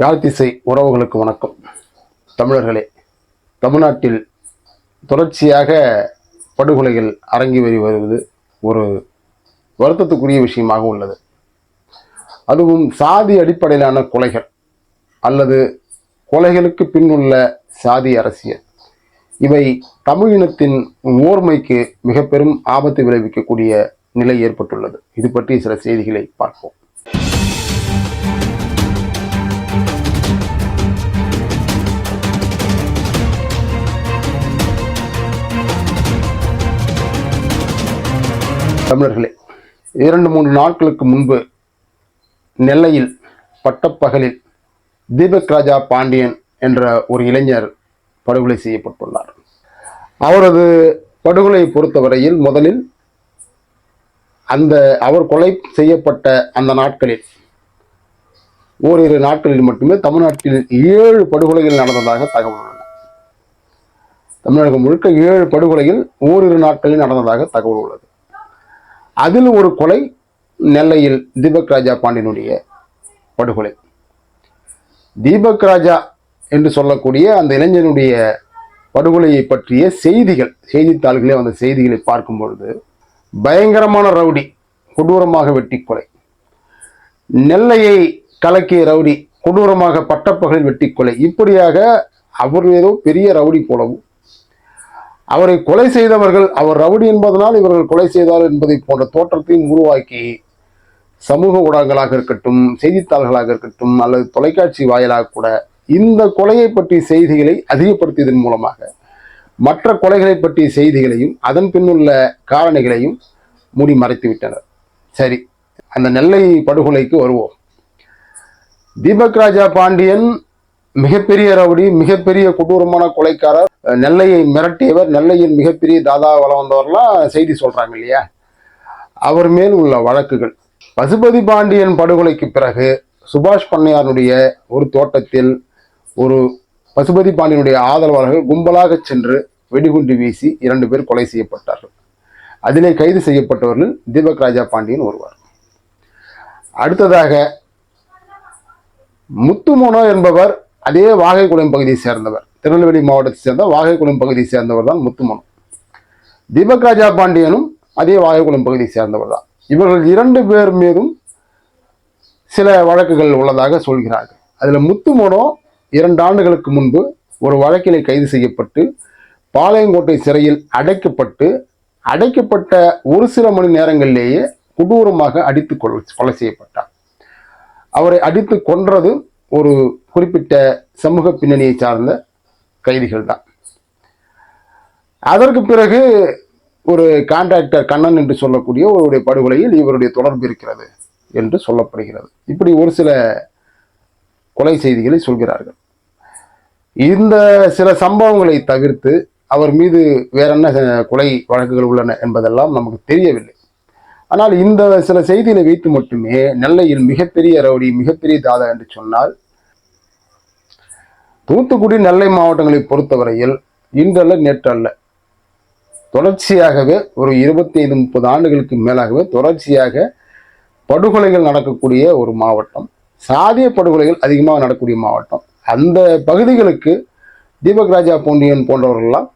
யாழ்த்திசை உறவுகளுக்கு வணக்கம். தமிழர்களே, தமிழ்நாட்டில் தொடர்ச்சியாக படுகொலைகள் அரங்கி வருவது ஒரு வருத்தத்துக்குரிய விஷயமாக உள்ளது. அதுவும் சாதி அடிப்படையிலான கொலைகள் அல்லது கொலைகளுக்கு பின்னுள்ள சாதி அரசியல், இவை தமிழினத்தின் ஓர்மைக்கு மிக பெரும் ஆபத்து விளைவிக்கக்கூடிய நிலை ஏற்பட்டுள்ளது. இது பற்றி சில செய்திகளை பார்ப்போம். தமிழர்களே, 2-3 நாட்களுக்கு முன்பு நெல்லையில் பட்டப்பகலில் தீபக் ராஜா பாண்டியன் என்ற ஒரு இளைஞர் படுகொலை செய்யப்பட்டுள்ளார். அவரது படுகொலையை பொறுத்தவரையில் முதலில் அவர் கொலை செய்யப்பட்ட அந்த நாட்களில் ஓரிரு நாட்களில் மட்டுமே தமிழ்நாட்டில் 7 படுகொலைகள் நடந்ததாக தகவல் உள்ளன. தமிழகம் முழுக்க 7 படுகொலைகள் ஓரிரு நாட்களில் நடந்ததாக தகவல் உள்ளது. அதில் ஒரு கொலை நெல்லையில் தீபக் ராஜா பாண்டியனுடைய படுகொலை. தீபக் ராஜா என்று சொல்லக்கூடிய அந்த இளைஞனுடைய படுகொலையை பற்றிய செய்திகள் செய்தித்தாள்களே அந்த செய்திகளை பார்க்கும் பொழுது பயங்கரமான ரவுடி, கொடூரமாக வெட்டி கொலை, நெல்லையை கலக்கிய ரவுடி, கொடூரமாக பட்டப்பகலில் வெட்டி கொலை, இப்படியாக அவர் ஏதோ பெரிய ரவுடி போலவும், அவரை கொலை செய்தவர்கள் அவர் ரவுடி என்பதனால் இவர்கள் கொலை செய்தார் என்பதை போன்ற தோற்றத்தையும் உருவாக்கி சமூக ஊடகங்களாக இருக்கட்டும், செய்தித்தாள்களாக இருக்கட்டும், அல்லது தொலைக்காட்சி வாயிலாக கூட இந்த கொலையை பற்றிய செய்திகளை அதிகப்படுத்தியதன் மூலமாக மற்ற கொலைகளை பற்றிய செய்திகளையும் அதன் பின்னுள்ள காரணிகளையும் மூடி மறைத்து விட்டனர். சரி, அந்த நெல்லை படுகொலைக்கு வருவோம். தீபக் ராஜா பாண்டியன் மிகப்பெரிய ரவுடி, மிகப்பெரிய கொடூரமான கொலைக்காரர், நெல்லையை மிரட்டியவர், நெல்லையின் மிகப்பெரிய தாதா வளம் வந்தவர்லாம் செய்தி சொல்றாங்க இல்லையா? அவர் மேல் உள்ள வழக்குகள். பசுபதி பாண்டியன் படுகொலைக்கு பிறகு சுபாஷ் பண்ணையாருடைய ஒரு தோட்டத்தில் ஒரு பசுபதி பாண்டியனுடைய ஆதரவாளர்கள் கும்பலாக சென்று வெடிகுண்டு வீசி 2 பேர் கொலை செய்யப்பட்டார்கள். அதிலே கைது செய்யப்பட்டவர்கள் தீபக் ராஜா பாண்டியன் ஒருவர். அடுத்ததாக முத்துமோனோ என்பவர் அதே வாகைக்குளம் பகுதியை சேர்ந்தவர், திருநெல்வேலி மாவட்டத்தை சேர்ந்த வாகைக்குளம் பகுதியை சேர்ந்தவர் தான் முத்துமோனோ. தீபக் ராஜா பாண்டியனும் அதே வாகைக்குளம் பகுதியை சேர்ந்தவர் தான். இவர்கள் 2 பேர் மீதும் சில வழக்குகள் உள்ளதாக சொல்கிறார்கள். அதில் முத்துமோனோ 2 ஆண்டுகளுக்கு முன்பு ஒரு வழக்கிலே கைது செய்யப்பட்டு பாளையங்கோட்டை சிறையில் அடைக்கப்பட்ட ஒரு சில மணி நேரங்களிலேயே கொடூரமாக அடித்து கொலை செய்யப்பட்டார். அவரை அடித்து கொன்றது ஒரு குறிப்பிட்ட சமூக பின்னணியை சார்ந்த கைதிகள் தான். அதற்கு பிறகு ஒரு கான்ட்ராக்டர் கண்ணன் என்று சொல்லக்கூடிய ஒருவருடைய படுகொலையில் இவருடைய தொடர்பு இருக்கிறது என்று சொல்லப்படுகிறது. இப்படி ஒரு சில கொலை செய்திகளை சொல்கிறார்கள். இந்த சில சம்பவங்களை தவிர்த்து அவர் மீது வேற என்ன கொலை வழக்குகள் உள்ளன என்பதெல்லாம் நமக்கு தெரியவில்லை. ஆனால் இந்த சில செய்திகளை வைத்து மட்டுமே நெல்லையில் மிகப்பெரிய ரவுடி, மிகப்பெரிய தாதா என்று சொன்னால், தூத்துக்குடி நெல்லை மாவட்டங்களை பொறுத்தவரையில் இன்றல்ல நேற்றல்ல, தொடர்ச்சியாகவே ஒரு 25-30 ஆண்டுகளுக்கு மேலாகவே தொடர்ச்சியாக படுகொலைகள் நடக்கக்கூடிய ஒரு மாவட்டம், சாதிய படுகொலைகள் அதிகமாக நடக்கக்கூடிய மாவட்டம். அந்த பகுதிகளுக்கு தீபக் ராஜா பாண்டியன் போன்றவர்கள்லாம்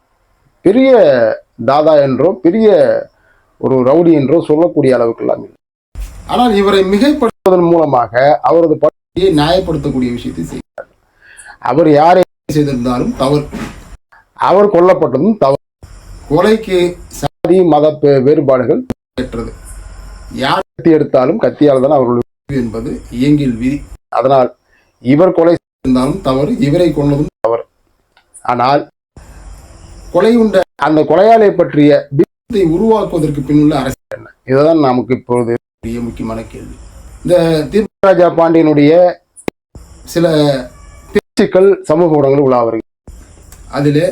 பெரிய தாதா என்றோ பெரிய ஒரு ரவுடி என்றோ சொல்லக்கூடிய அளவுக்கெல்லாம் இல்லை. ஆனால் இவரை மிகைப்படுத்துவதன் மூலமாக அவரது படுகொலையை நியாயப்படுத்தக்கூடிய விஷயத்தை செய்கிறார். அவர் யாரை செய்திருந்தாலும் தவறு, அவர் கொல்லப்பட்டதும் தவறு. கொலைக்கு சாதி மத வேறுபாடுகள் ஏற்றது. யார் கத்தி எடுத்தாலும் கத்தியால் தான் அவர்களுடைய என்பது இயங்கியல் விதி. அதனால் இவர் கொலை செய்திருந்தாலும் தவறு, இவரை கொண்டதும் தவறு. ஆனால் கொலை உண்ட அந்த கொலையாளை பற்றிய பிம்பத்தை உருவாக்குவதற்கு பின்னுள்ள அரசியல் என்ன? இதுதான் நமக்கு இப்பொழுது முக்கியமான கேள்வி. இந்த தீபக் ராஜா பாண்டியனுடைய சில பேச்சுக்கள் சமூக ஊடகங்கள் உலா வருகிறது. அதில்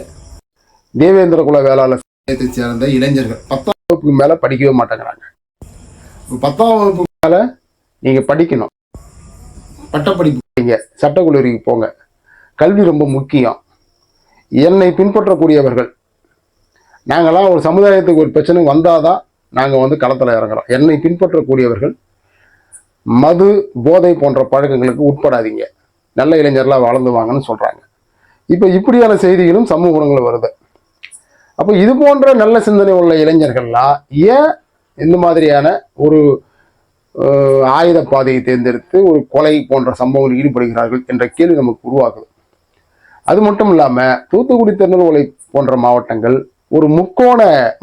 தேவேந்திர குல வேளாளர் சமயத்தை சேர்ந்த இளைஞர்கள் 10ஆம் வகுப்புக்கு மேல படிக்கவே மாட்டேங்கிறாங்க. 10ஆம் வகுப்புக்கு மேல நீங்க படிக்கணும், பட்டப்படிப்பு படிங்க, சட்டக்கல்லூரிக்கு போங்க, கல்வி ரொம்ப முக்கியம். என்னை பின்பற்றக்கூடியவர்கள், நாங்களாம் ஒரு சமுதாயத்துக்கு ஒரு பிரச்சனை வந்தாதான் நாங்கள் களத்தில் இறங்குறோம். என்னை பின்பற்றக்கூடியவர்கள் மது போதை போன்ற பழக்கங்களுக்கு உட்படாதீங்க. நல்ல இளைஞர்களாக வளர்ந்துவாங்கன்னு சொல்கிறாங்க. இப்போ இப்படியான செய்திகளும் சமூக ஊடகங்கள் வருது. அப்போ இது போன்ற நல்ல சிந்தனை உள்ள இளைஞர்கள்லாம் ஏன் இந்த மாதிரியான ஒரு ஆயுத பாதையை தேர்ந்தெடுத்து ஒரு கொலை போன்ற சம்பவங்களில் ஈடுபடுகிறார்கள் என்ற கேள்வி நமக்கு உருவாகுது. அது மட்டும் இல்லாமல் தூத்துக்குடி, திருநெல்வேலி போன்ற மாவட்டங்கள் ஒரு முக்கோண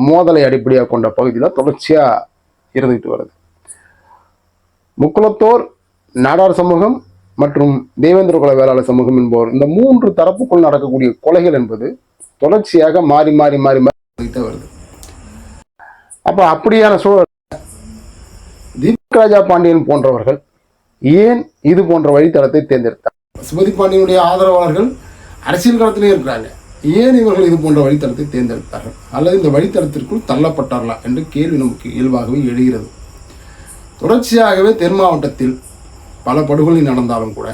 மோதலை அடிப்படையாக கொண்ட பகுதியில் தொடர்ச்சியாக இருந்துகிட்டு வருது. முக்குளத்தோர், நாடார் சமூகம் மற்றும் தேவேந்திர குல வேளாளர் சமூகம் என்போர் இந்த 3 தரப்புக்குள் நடக்கக்கூடிய கொலைகள் என்பது தொடர்ச்சியாக மாறி மாறி மாறி மாறி வருது. அப்போ அப்படியான சூழல் தீபக் ராஜா பாண்டியன் போன்றவர்கள் ஏன் இது போன்ற வழித்தடத்தை தேர்ந்தெடுத்தார்? பசுபதி பாண்டியனுடைய ஆதரவாளர்கள் அரசியல் களத்திலே இருக்கிறாங்க. ஏன் இவர்கள் இது போன்ற வழித்தடத்தை தேர்ந்தெடுத்தார்கள் அல்லது இந்த வழித்தடத்திற்குள் தள்ளப்பட்டார்களா என்று கேள்வி நமக்கு இயல்பாகவே எழுகிறது. தொடர்ச்சியாகவே தென் மாவட்டத்தில் பல படுகொலை நடந்தாலும் கூட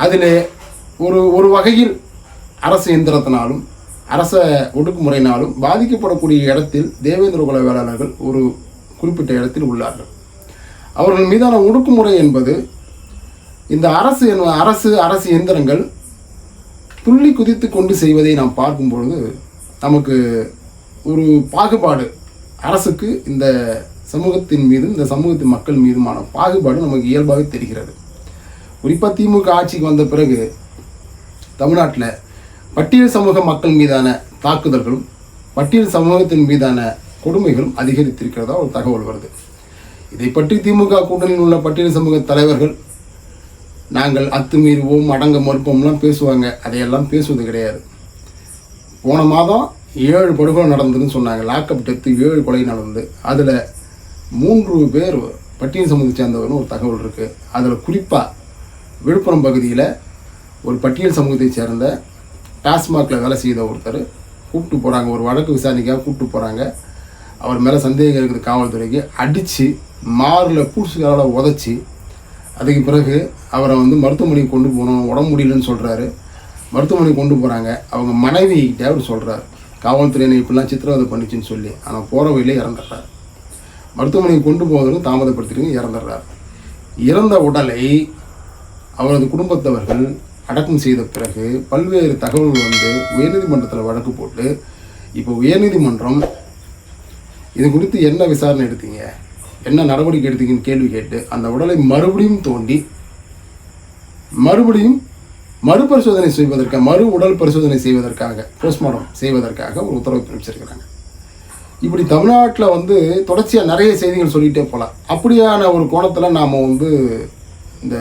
அதிலே ஒரு வகையில் அரசு எந்திரத்தினாலும் அரச ஒடுக்குமுறையினாலும் பாதிக்கப்படக்கூடிய இடத்தில் தேவேந்திர குல வேளாளர்கள் ஒரு குறிப்பிட்ட இடத்தில் உள்ளார்கள். அவர்கள் மீதான ஒடுக்குமுறை என்பது இந்த அரசு எந்திரங்கள் துள்ளி குதித்து கொண்டு செய்வதை நாம் பார்க்கும் பொழுது நமக்கு ஒரு பாகுபாடு, அரசுக்கு இந்த சமூகத்தின் மீதும் இந்த சமூகத்தின் மக்கள் மீதுமான பாகுபாடு நமக்கு இயல்பாகவே தெரிகிறது. குறிப்பாக திமுக ஆட்சிக்கு வந்த பிறகு தமிழ்நாட்டில் பட்டியல் சமூக மக்கள் மீதான தாக்குதல்களும் பட்டியல் சமூகத்தின் மீதான கொடுமைகளும் அதிகரித்திருக்கிறதா ஒரு தகவல் வருது. இதை பற்றி திமுக கூட்டணியில் உள்ள பட்டியல் சமூக தலைவர்கள் நாங்கள் அத்துமீறுவோம், அடங்க மறுப்போம்லாம் பேசுவாங்க. அதையெல்லாம் பேசுவது கிடையாது. போன மாதம் 7 படுகொலை நடந்ததுன்னு சொன்னாங்க. லாக்அப் டெத்து 7 கொலை நடந்தது. அதில் 3 பேர் பட்டியல் சமூகத்தை சேர்ந்தவர்னு ஒரு தகவல் இருக்குது. அதில் குறிப்பாக விழுப்புரம் பகுதியில் ஒரு பட்டியல் சமூகத்தை சேர்ந்த டாஸ்மாகில் வேலை செய்த ஒருத்தர் கூப்பிட்டு போகிறாங்க, ஒரு வழக்கு விசாரணைக்காக கூப்பிட்டு போகிறாங்க. அவர் மேலே சந்தேகம் இருக்குது காவல்துறைக்கு. அடித்து மாரில் பூசுகளால் உதச்சி அதுக்கு பிறகு அவரை மருத்துவமனைக்கு கொண்டு போகணும், உடம்பு முடியலன்னு சொல்கிறாரு. மருத்துவமனைக்கு கொண்டு போகிறாங்க. அவங்க மனைவிக்கிட்ட அவர் சொல்கிறார், காவல்துறையினை இப்படிலாம் சித்திரவதை பண்ணிச்சுன்னு சொல்லி. ஆனால் போகிற வழியிலே இறந்துடுறார். மருத்துவமனைக்கு கொண்டு போவதும் தாமதப்படுத்திட்டு இறந்துடுறார். இறந்த உடலை அவரது குடும்பத்தவர்கள் அடக்கம் செய்த பிறகு பல்வேறு தகவல்கள் உயர்நீதிமன்றத்தில் வழக்கு போட்டு இப்போ உயர்நீதிமன்றம் இது குறித்து என்ன விசாரணை எடுத்தீங்க, என்ன நடவடிக்கை எடுத்தீங்கன்னு கேள்வி கேட்டு அந்த உடலை மறுபடியும் தோண்டி மறுபரிசோதனை செய்வதற்காக உடல் பரிசோதனை செய்வதற்காக போஸ்ட்மார்ட்டம் செய்வதற்காக ஒரு உத்தரவு பிறப்பிச்சிருக்கிறாங்க. இப்படி தமிழ்நாட்டில் தொடர்ச்சியாக நிறைய செய்திகள் சொல்லிகிட்டே போகலாம். அப்படியான ஒரு கோணத்தில் நாம் இந்த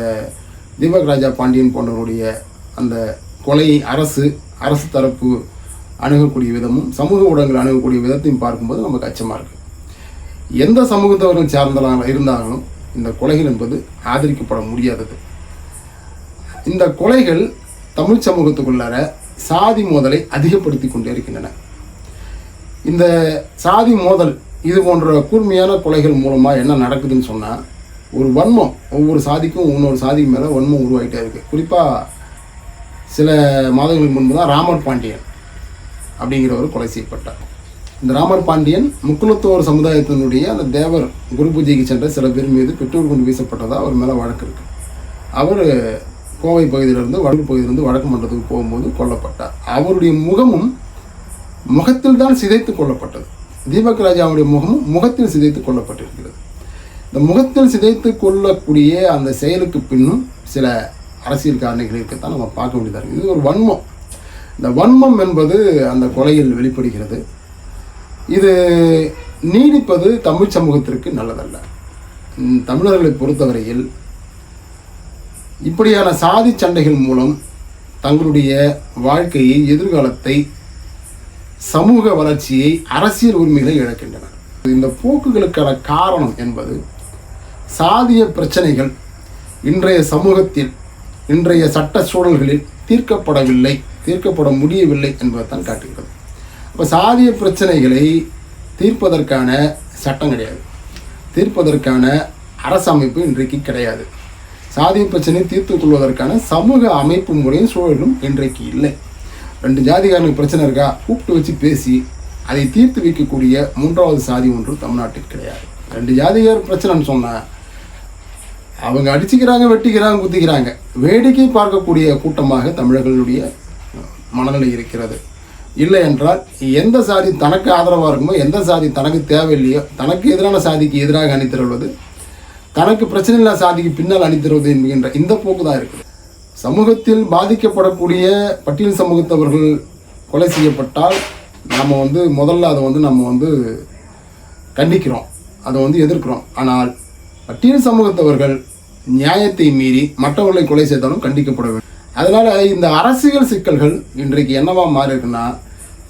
தீபக் ராஜா பாண்டியன் போன்றவருடைய அந்த கொலையை அரசு தரப்பு அணுகக்கூடிய விதமும் சமூக ஊடகங்கள் அணுகக்கூடிய விதத்தையும் பார்க்கும்போது நமக்கு அச்சமாக இருக்குது. எந்த சமூகத்தவர்கள் சார்ந்தவர்கள் இருந்தாலும் இந்த கொலைகள் என்பது ஆதரிக்கப்பட முடியாதது. இந்த கொலைகள் தமிழ் சமூகத்துக்குள்ளார சாதி மோதலை அதிகப்படுத்தி கொண்டே இருக்கின்றன. இந்த சாதி மோதல் இது போன்ற கூர்மையான கொலைகள் மூலமாக என்ன நடக்குதுன்னு சொன்னால், ஒரு வன்மம் ஒவ்வொரு சாதிக்கும் இன்னொரு சாதி மேலே வன்மம் உருவாகிட்டே இருக்குது. குறிப்பாக சில மாதங்களுக்கு முன்பு தான் ராமர் பாண்டியன் அப்படிங்கிறவர் கொலை செய்யப்பட்டார். இந்த ராமர் பாண்டியன் முக்குளத்தோர் சமுதாயத்தினுடைய அந்த தேவர் குரு பூஜைக்கு சென்ற சில பேர் மீது பெட்ரோல் கொண்டு வீசப்பட்டதாக அவர் மேலே வழக்கு இருக்குது. அவர் கோவை பகுதியிலிருந்து வடக்கு பகுதியிலிருந்து வடக்கு மண்டலத்துக்கு போகும்போது கொல்லப்பட்டார். அவருடைய முகத்தில் தான் சிதைத்து கொல்லப்பட்டது. தீபக் ராஜாவுடைய முகத்தில் சிதைத்து கொல்லப்பட்டிருக்கிறது. இந்த முகத்தில் சிதைத்து கொள்ளக்கூடிய அந்த செயலுக்கு பின்னும் சில அரசியல் காரணிகள் இருக்கத்தான் நம்ம பார்க்க வேண்டியதாக இருக்குது. இது ஒரு வன்மம். இந்த வன்மம் என்பது அந்த கொலையில் வெளிப்படுகிறது. இது நீடிப்பது தமிழ் சமூகத்திற்கு நல்லதல்ல. தமிழர்களை பொறுத்தவரையில் இப்படியான சாதி சண்டைகள் மூலம் தங்களுடைய வாழ்க்கையை, எதிர்காலத்தை, சமூக வளர்ச்சியை, அரசியல் உரிமைகளை இழக்கின்றனர். இந்த போக்குகளுக்கான காரணம் என்பது சாதிய பிரச்சனைகள் இன்றைய சமூகத்தில், இன்றைய சட்ட சூழல்களில் தீர்க்கப்பட முடியவில்லை என்பதைத்தான் காட்டுகிறது. அப்போ சாதிய பிரச்சனைகளை தீர்ப்பதற்கான சட்டம் கிடையாது, தீர்ப்பதற்கான அரசமைப்பு இன்றைக்கு கிடையாது. சாதிய பிரச்சனையை தீர்த்து கொள்வதற்கான சமூக அமைப்பு முறையும் சூழலும் இன்றைக்கு இல்லை. 2 ஜாதிகாரனுக்கு பிரச்சனை இருக்கா, கூப்பிட்டு வச்சு பேசி அதை தீர்த்து வைக்கக்கூடிய 3வது சாதி ஒன்று தமிழ்நாட்டில் கிடையாது. 2 ஜாதிகார பிரச்சனைன்னு சொன்னால் அவங்க அடிச்சுக்கிறாங்க, வெட்டிக்கிறாங்க, குத்திக்கிறாங்க. வேடிக்கை பார்க்கக்கூடிய கூட்டமாக தமிழர்களுடைய மனநிலை இருக்கிறது. இல்லை என்றால் எந்த சாதி தனக்கு ஆதரவாக இருக்குமோ, எந்த சாதி தனக்கு தேவையில்லையோ, தனக்கு எதிரான சாதிக்கு எதிராக அணிதிரள்வது, தனக்கு பிரச்சனை இல்லாத சாதிக்கு பின்னால் அணிதிரவது என்கின்ற இந்த போக்கு தான் இருக்குது. சமூகத்தில் பாதிக்கப்படக்கூடிய பட்டியல் சமூகத்தவர்கள் கொலை செய்யப்பட்டால் நாம் முதல்ல அதை நம்ம கண்டிக்கிறோம், அதை எதிர்க்கிறோம். ஆனால் பட்டியல் சமூகத்தவர்கள் நியாயத்தை மீறி மற்றவர்களை கொலை செய்தாலும் கண்டிக்கப்பட வேண்டும். அதனால் இந்த அரசியல் சிக்கல்கள் இன்றைக்கு என்னவா மாறி இருக்குன்னா,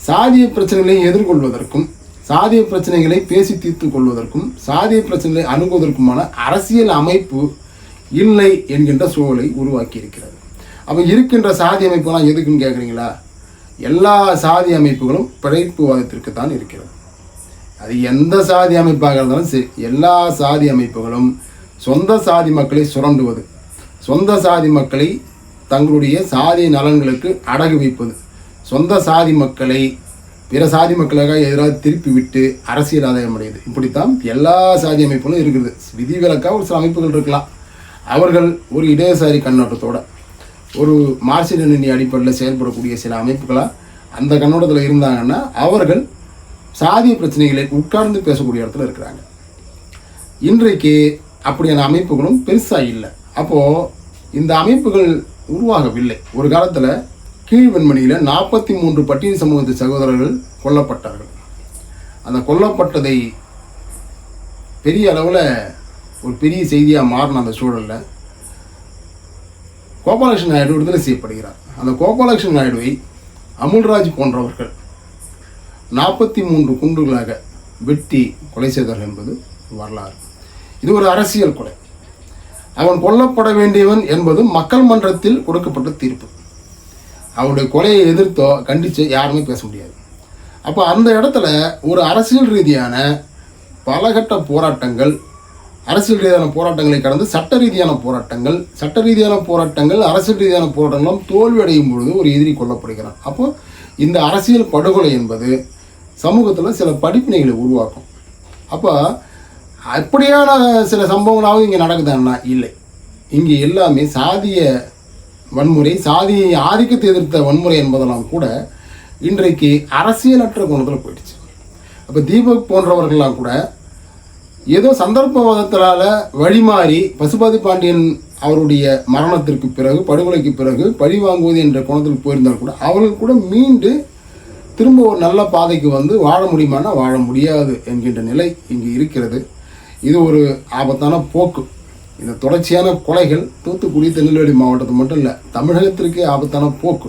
சாதிய பிரச்சனைகளை எதிர்கொள்வதற்கும், சாதிய பிரச்சனைகளை பேசி தீர்த்து கொள்வதற்கும், சாதிய பிரச்சனைகளை அணுகுவதற்குமான அரசியல் அமைப்பு இல்லை என்கின்ற சூழலை உருவாக்கி இருக்கிறது. அப்போ இருக்கின்ற சாதி அமைப்புலாம் எதுக்குன்னு கேட்குறீங்களா? எல்லா சாதி அமைப்புகளும் பிழைப்புவாதத்திற்கு தான் இருக்கிறது. அது எந்த சாதி அமைப்பாக இருந்தாலும் சரி, எல்லா சாதி அமைப்புகளும் சொந்த சாதி மக்களை சுரண்டுவது, சொந்த சாதி மக்களை தங்களுடைய சாதி நலன்களுக்கு அடகு வைப்பது, சொந்த சாதி மக்களை பிற சாதி மக்களுக்காக எதிராக திருப்பி விட்டு அரசியல் ஆதாயம் அடையுது. இப்படித்தான் எல்லா சாதி அமைப்புகளும் இருக்குது. விதிவிலக்காக ஒரு சில அமைப்புகள் இருக்கலாம். அவர்கள் ஒரு இடதுசாரி கண்ணோட்டத்தோட, ஒரு மார்க்சிய அடிப்படையில் செயல்படக்கூடிய சில அமைப்புகளாக அந்த கண்ணோட்டத்தில் இருந்தாங்கன்னா அவர்கள் சாதிய பிரச்சனைகளை உட்கார்ந்து பேசக்கூடிய இடத்துல இருக்கிறாங்க. இன்றைக்கு அப்படியான அமைப்புகளும் பெருசாக இல்லை. அப்போது இந்த அமைப்புகள் உருவாகவில்லை. ஒரு காலத்தில் கீழ்வெண்மணியில் 43 பட்டியல் சமூகத்து சகோதரர்கள் கொல்லப்பட்டார்கள். அந்த கொல்லப்பட்டதை பெரிய அளவில் ஒரு பெரிய செய்தியாக மாறின அந்த சூழலில் கோபாலகிருஷ்ணன் நாயுடு விடுதலை செய்யப்படுகிறார். அந்த கோபாலகிருஷ்ணன் நாயுடுவை அமுல்ராஜ் போன்றவர்கள் 43 குண்டுகளாக வெட்டி கொலை செய்தார்கள் என்பது வரலாறு. இது ஒரு அரசியல் கொலை. அவன் கொல்லப்பட வேண்டியவன் என்பது மக்கள் மன்றத்தில் கொடுக்கப்பட்ட தீர்ப்பு. அவனுடைய கொலையை எதிர்த்தோ கண்டித்து யாருமே பேச முடியாது. அப்போ அந்த இடத்துல ஒரு அரசியல் ரீதியான பலகட்ட போராட்டங்கள், அரசியல் ரீதியான போராட்டங்களை கடந்து சட்ட ரீதியான போராட்டங்கள், அரசியல் ரீதியான போராட்டங்களும் தோல்வி அடையும் பொழுது ஒரு எதிரி கொல்லப்படுகிறான். அப்போ இந்த அரசியல் படுகொலை என்பது சமூகத்தில் சில படிப்பினைகளை உருவாக்கும். அப்போ அப்படியான சில சம்பவங்களாகவும் இங்கே நடக்குதான்னா இல்லை. இங்கே எல்லாமே சாதிய வன்முறை, சாதி ஆதிக்கத்தை எதிர்த்த வன்முறை என்பதெல்லாம் கூட இன்றைக்கு அரசியலற்ற கோணத்தில் போயிடுச்சு. அப்போ தீபக் போன்றவர்கள்லாம் கூட ஏதோ சந்தர்ப்பவாதத்தினால வழிமாறி பசுபதி பாண்டியன் அவருடைய மரணத்திற்கு பிறகு, படுகொலைக்கு பிறகு பழி வாங்குவது என்ற கோணத்தில் போயிருந்தால் கூட அவர்கள் கூட மீண்டு திரும்ப ஒரு நல்ல பாதைக்கு வாழ முடியுமானா வாழ முடியாது என்கின்ற நிலை இங்கு இருக்கிறது. இது ஒரு ஆபத்தான போக்கு. இந்த தொடர்ச்சியான கொலைகள் தூத்துக்குடி, திருநெல்வேலி மாவட்டத்தில் மட்டும் இல்லை, தமிழகத்திற்கே ஆபத்தான போக்கு.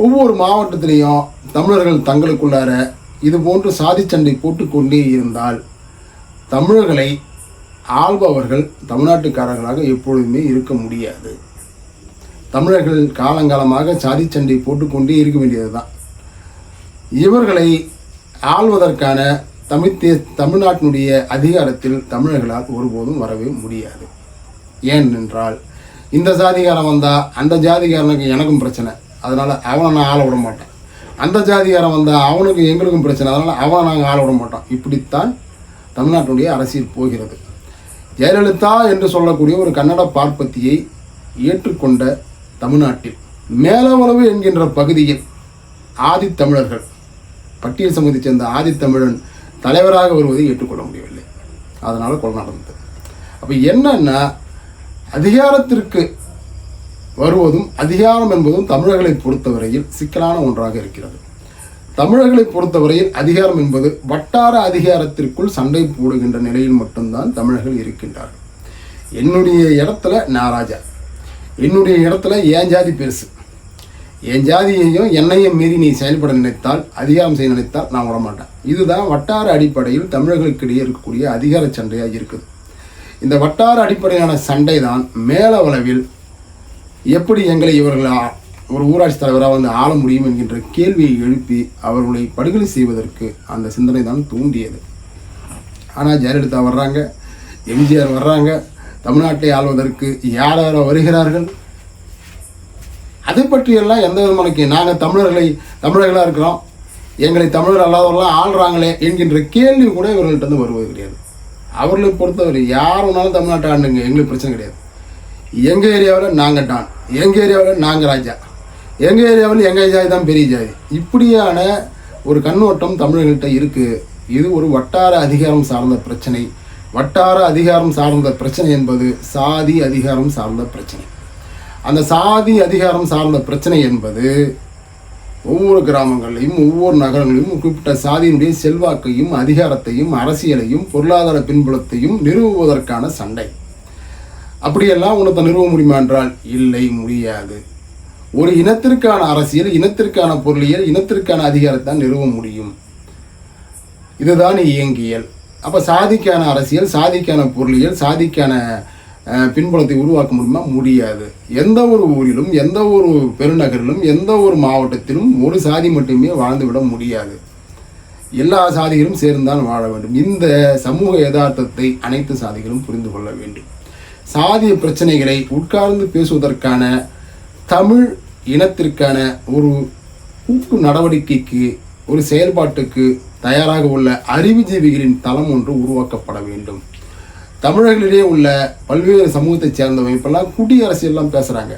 ஒவ்வொரு மாவட்டத்திலையும் தமிழர்கள் தங்களுக்குள்ளார இது போன்று சாதி சண்டை போட்டுக்கொண்டே இருந்தால் தமிழர்களை ஆள்பவர்கள் தமிழ்நாட்டுக்காரர்களாக எப்பொழுதுமே இருக்க முடியாது. தமிழர்கள் காலங்காலமாக சாதி சண்டை போட்டுக்கொண்டே இருக்க வேண்டியது தான். இவர்களை ஆள்வதற்கான தமிழ்நாட்டினுடைய அதிகாரத்தில் தமிழர்களால் ஒருபோதும் வரவே முடியாது. ஏனென்றால் இந்த ஜாதிகாரன் வந்தால் அந்த ஜாதிகாரனுக்கு எனக்கும் பிரச்சனை, அதனால் அவனை நான் ஆள விட மாட்டேன். அந்த ஜாதிகாரன் வந்தால் அவனுக்கு எங்களுக்கும் பிரச்சனை, அதனால் அவனை நாங்கள் ஆள விட மாட்டோம். இப்படித்தான் தமிழ்நாட்டினுடைய அரசியல் போகிறது. ஜெயலலிதா என்று சொல்லக்கூடிய ஒரு கன்னட பார்ப்பத்தியை ஏற்றுக்கொண்ட தமிழ்நாட்டில் மேலவளவு என்கின்ற பகுதியில் ஆதித்தமிழர்கள், பட்டியல் சமூகத்தைச் சேர்ந்த ஆதித்தமிழன் தலைவராக வருவதை ஏற்றுக்கொள்ள முடியவில்லை. அதனால் கொலை நடந்தது. அப்போ என்னன்னா, அதிகாரத்திற்கு வருவதும் அதிகாரம் என்பதும் தமிழர்களை பொறுத்தவரையில் சிக்கலான ஒன்றாக இருக்கிறது. தமிழர்களை பொறுத்தவரையில் அதிகாரம் என்பது வட்டார அதிகாரத்திற்குள் சண்டை போடுகின்ற நிலையில் மட்டும்தான் தமிழர்கள் இருக்கின்றார்கள். என்னுடைய இடத்துல நான் ராஜா, என்னுடைய இடத்துல என் ஜாதி பெருசு, என் ஜாதியையும் என்னையும் மீறி நீ செயல்பட நினைத்தால், அதிகாரம் செய்ய நினைத்தால் நான் விடமாட்டேன். இதுதான் வட்டார அடிப்படையில் தமிழர்களுக்கிடையே இருக்கக்கூடிய அதிகார சண்டையாக இருக்குது. இந்த வட்டார அடிப்படையிலான சண்டை தான் மேலளவில் எப்படி எங்களை இவர்கள் ஒரு ஊராட்சி தலைவராக ஆள முடியும் என்கின்ற கேள்வியை எழுப்பி அவர்களை படுகொலை செய்வதற்கு அந்த சிந்தனை தான் தூண்டியது. ஆனால் ஜெயலலிதா வர்றாங்க, எம்ஜிஆர் வர்றாங்க, தமிழ்நாட்டை ஆள்வதற்கு யார் யாரோ வருகிறார்கள். அதை பற்றியெல்லாம் எந்த விதமான நாங்கள் தமிழர்களாக இருக்கிறோம், எங்களை தமிழர் அல்லாதவர்களாம் ஆள்றாங்களே என்கின்ற கேள்வி கூட இவர்கள்ட்ட வருவது கிடையாது. அவர்களை பொறுத்தவரை யார் வேணாலும் தமிழ்நாட்டை ஆண்டுங்க, எங்களுக்கு பிரச்சனை கிடையாது. எங்கள் ஏரியாவில் நாங்கள் டான், எங்கள் ஏரியாவில் நாங்கள் ராஜா, எங்கள் ஏரியாவில் எங்கள் ஜாதி தான் பெரிய ஜாதி, இப்படியான ஒரு கண்ணோட்டம் தமிழர்கள்ட்ட இருக்குது. இது ஒரு வட்டார அதிகாரம் சார்ந்த பிரச்சனை. வட்டார அதிகாரம் சார்ந்த பிரச்சனை என்பது சாதி அதிகாரம் சார்ந்த பிரச்சனை. அந்த சாதி அதிகாரம் சார்ந்த பிரச்சனை என்பது ஒவ்வொரு கிராமங்களையும் ஒவ்வொரு நகரங்களையும் குறிப்பிட்ட சாதியினுடைய செல்வாக்கையும் அதிகாரத்தையும் அரசியலையும் பொருளாதார பின்புலத்தையும் நிறுவுவதற்கான சண்டை. அப்படியெல்லாம் உனத்தை நிறுவ முடியுமா என்றால் இல்லை, முடியாது. ஒரு இனத்திற்கான அரசியல், இனத்திற்கான பொருளியல், இனத்திற்கான அதிகாரத்தான் நிறுவ முடியும். இதுதான் இயங்கியல். அப்போ சாதிக்கான அரசியல், சாதிக்கான பொருளியல், சாதிக்கான பின்புலத்தை உருவாக்க முடியுமா? முடியாது. எந்த ஒரு ஊரிலும், எந்த ஒரு பெருநகரிலும், எந்த ஒரு மாவட்டத்திலும் ஒரு சாதி மட்டுமே வாழ்ந்துவிட முடியாது. எல்லா சாதிகளும் சேர்ந்தான் வாழ வேண்டும். இந்த சமூக யதார்த்தத்தை அனைத்து சாதிகளும் புரிந்து கொள்ள வேண்டும். சாதிய பிரச்சனைகளை உட்கார்ந்து பேசுவதற்கான தமிழ் இனத்திற்கான ஒரு கூட்டு நடவடிக்கைக்கு, ஒரு செயல்பாட்டுக்கு தயாராக உள்ள அறிவுஜீவிகளின் தளம் ஒன்று உருவாக்கப்பட வேண்டும். தமிழர்களிடையே உள்ள பல்வேறு சமூகத்தை சேர்ந்தவங்க இப்பெல்லாம் குடியரசியல்லாம் பேசுகிறாங்க.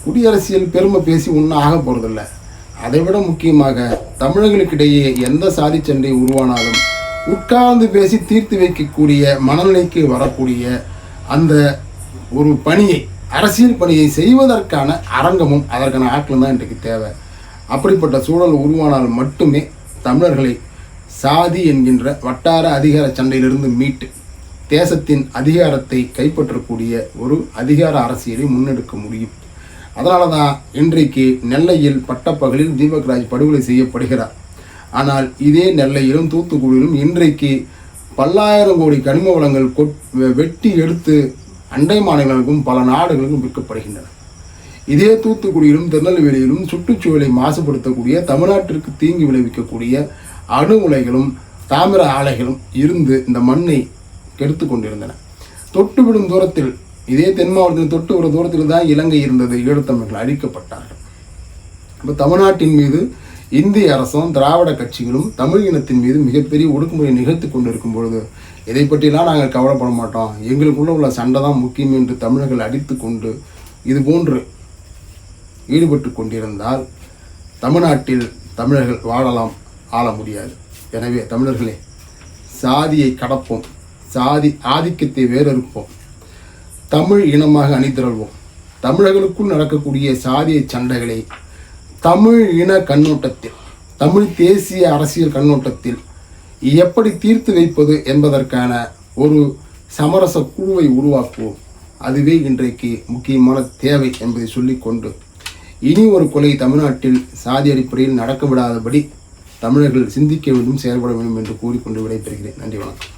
குடியரசியல் பெருமை பேசி ஒன்றும் ஆக போகிறதில்ல. அதை விட முக்கியமாக தமிழர்களுக்கிடையே எந்த சாதி சண்டை உருவானாலும் உட்கார்ந்து பேசி தீர்த்து வைக்கக்கூடிய மனநிலைக்கு வரக்கூடிய அந்த ஒரு பணியை, அரசியல் பணியை செய்வதற்கான அரங்கமும் அதற்கான ஆட்களும் தான் இன்றைக்கு தேவை. அப்படிப்பட்ட சூழல் உருவானால் மட்டுமே தமிழர்களை சாதி என்கின்ற வட்டார அதிகார சண்டையிலிருந்து மீட்டு தேசத்தின் அதிகாரத்தை கைப்பற்றக்கூடிய ஒரு அதிகார அரசியலை முன்னெடுக்க முடியும். அதனால தான் இன்றைக்கு நெல்லையில் பட்டப்பகலில் தீபக்ராஜ் படுகொலை செய்யப்படுகிறார். ஆனால் இதே நெல்லையிலும் தூத்துக்குடியிலும் இன்றைக்கு பல்லாயிரம் கோடி கனிம வளங்கள் வெட்டி எடுத்து அண்டை மாநிலங்களுக்கும் பல நாடுகளுக்கும் விற்கப்படுகின்றன. இதே தூத்துக்குடியிலும் திருநெல்வேலியிலும் சுற்றுச்சூழலை மாசுபடுத்தக்கூடிய, தமிழ்நாட்டிற்கு தீங்கு விளைவிக்கக்கூடிய அணு உலைகளும் தாமிர ஆலைகளும் இருந்து இந்த மண்ணை கெடுத்து கொண்டிருந்தன. தொட்டுவிடும் தூரத்தில், இதே தென் மாவட்டத்தில் தொட்டு விடும் தூரத்தில் தான் இலங்கை இருந்தது. ஈழத்தமிழர்கள் அழிக்கப்பட்டார்கள். இப்போ தமிழ்நாட்டின் மீது இந்திய அரசும் திராவிட கட்சிகளும் தமிழ் இனத்தின் மீது மிகப்பெரிய ஒடுக்குமுறை நிகழ்த்தி கொண்டிருக்கும் பொழுது இதை பற்றிலாம் நாங்கள் கவலைப்பட மாட்டோம், எங்களுக்குள்ள உள்ள சண்டை தான் முக்கியம் என்று தமிழர்கள் அடித்து கொண்டு இது போன்று ஈடுபட்டு கொண்டிருந்தால் தமிழ்நாட்டில் தமிழர்கள் வாழலாம், ஆள முடியாது. எனவே தமிழர்களே, சாதியை கடப்போம், சாதி ஆதிக்கத்தை வேறறுப்போம், தமிழ் இனமாக அணிதிரள்வோம். தமிழர்களுக்குள் நடக்கக்கூடிய சாதிய சண்டைகளை தமிழ் இன கண்ணோட்டத்தில், தமிழ் தேசிய அரசியல் கண்ணோட்டத்தில் எப்படி தீர்த்து வைப்பது என்பதற்கான ஒரு சமரச குழுவை உருவாக்குவோம். அதுவே இன்றைக்கு முக்கியமான தேவை என்பதை சொல்லிக்கொண்டு, இனி ஒரு கொலை தமிழ்நாட்டில் சாதி அடிப்படையில் நடக்க விடாதபடி தமிழர்கள் சிந்திக்க வேண்டும், செயல்பட வேண்டும் என்று கூறிக்கொண்டு விடைபெறுகிறேன். நன்றி, வணக்கம்.